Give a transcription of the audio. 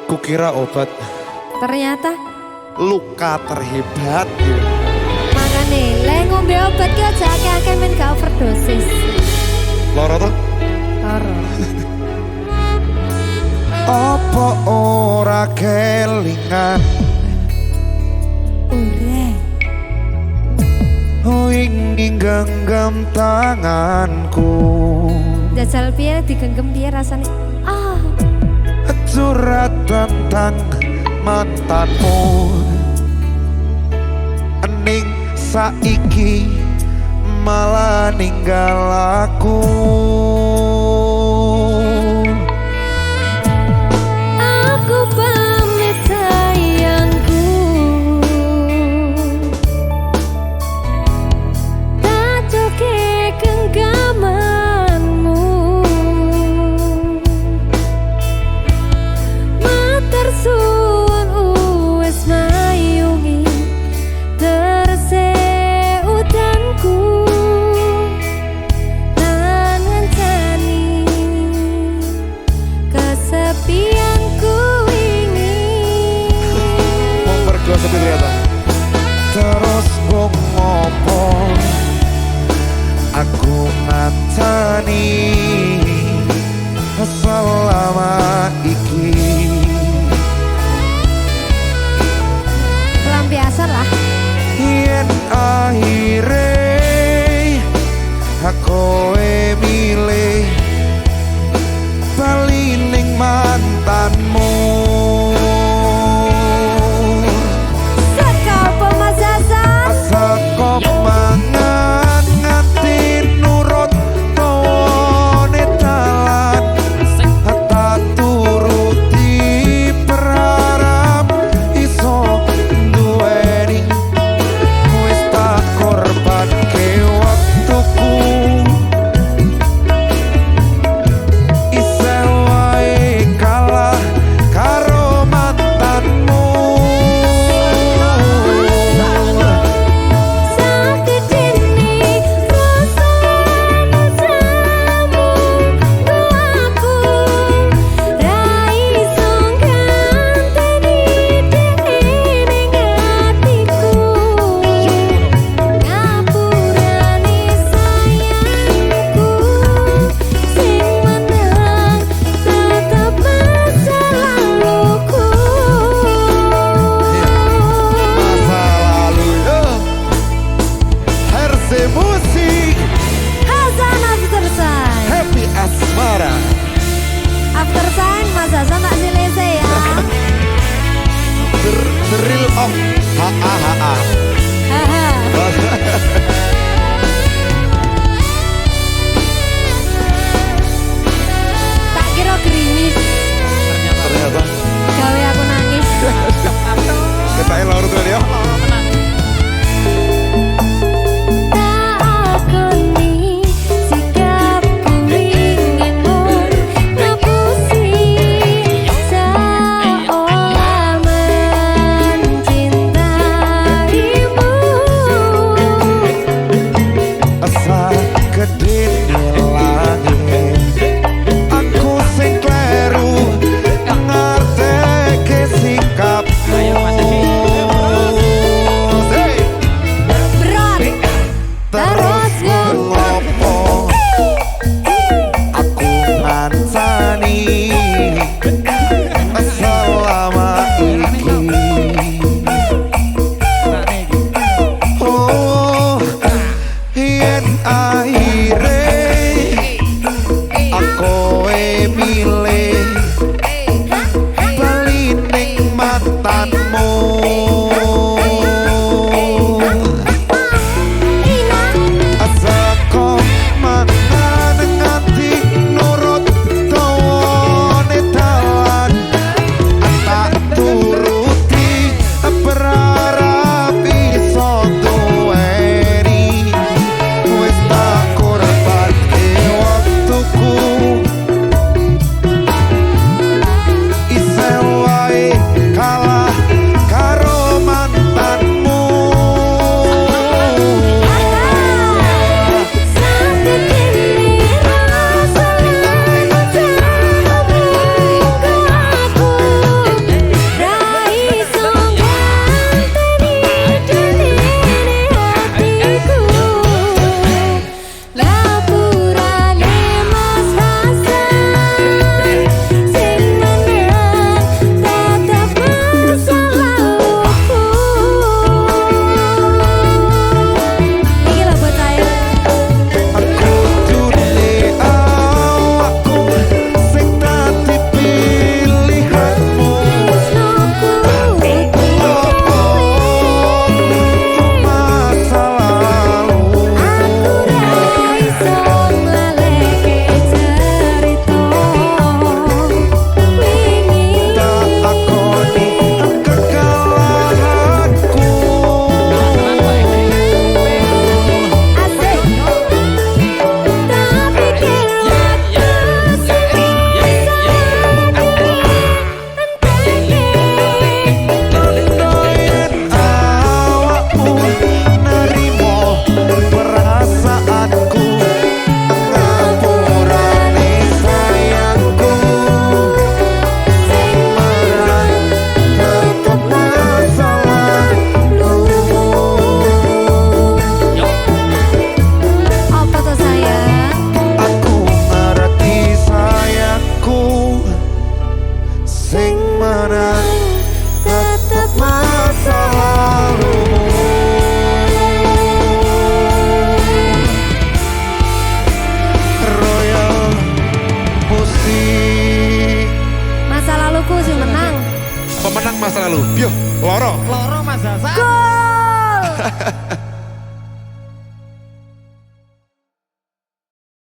Kukira obat, Ternyata luka terhebat ya. makane le ngombe obat ki aja akeh-akeh men gak overdosis. Loro toh? Loro. Apa ora kelingan Ora. ingin genggam tanganku, Jajal piye digenggam piye rasane? Ah, curhat tentang mantanmu, ning saiki malah ninggal aku. aku pamit sayangku. Tak coke genggamanmu. Matur suwun wis mayungi terse udanku. Lan ngancani kesepianku ini. Mergo sepi ternyata. Terus bong ngopo aku ngancani selama iki. Pelampiasan lah. Yen akhire aku milih bali ning mantanmu. Saka pemasasan. Saka mangan ngati nurut tawane dalan, tak turuti berharap iso duweni. Wis tak korbanke waktuku, isih wae kalah karo mantanmu. Sakit ini rasa nasamu. Aku rai songganteni ning hatiku. Ngapurane sayangku. Sing menang tetap masa laluku. Masa lalu yo Herse Musik Hasan After Sign. Happy Asmara. After Sign Mas Hasan tak selesai ya. The real of HAHA. Haha. Tak kira gerimis. Ternyata Gawe aku nangis. kita loro tuh ya. Tak akoni sikapku inginmu nebusi seolah mencintaimu. Asa gede langit, aku sing kleru ngerti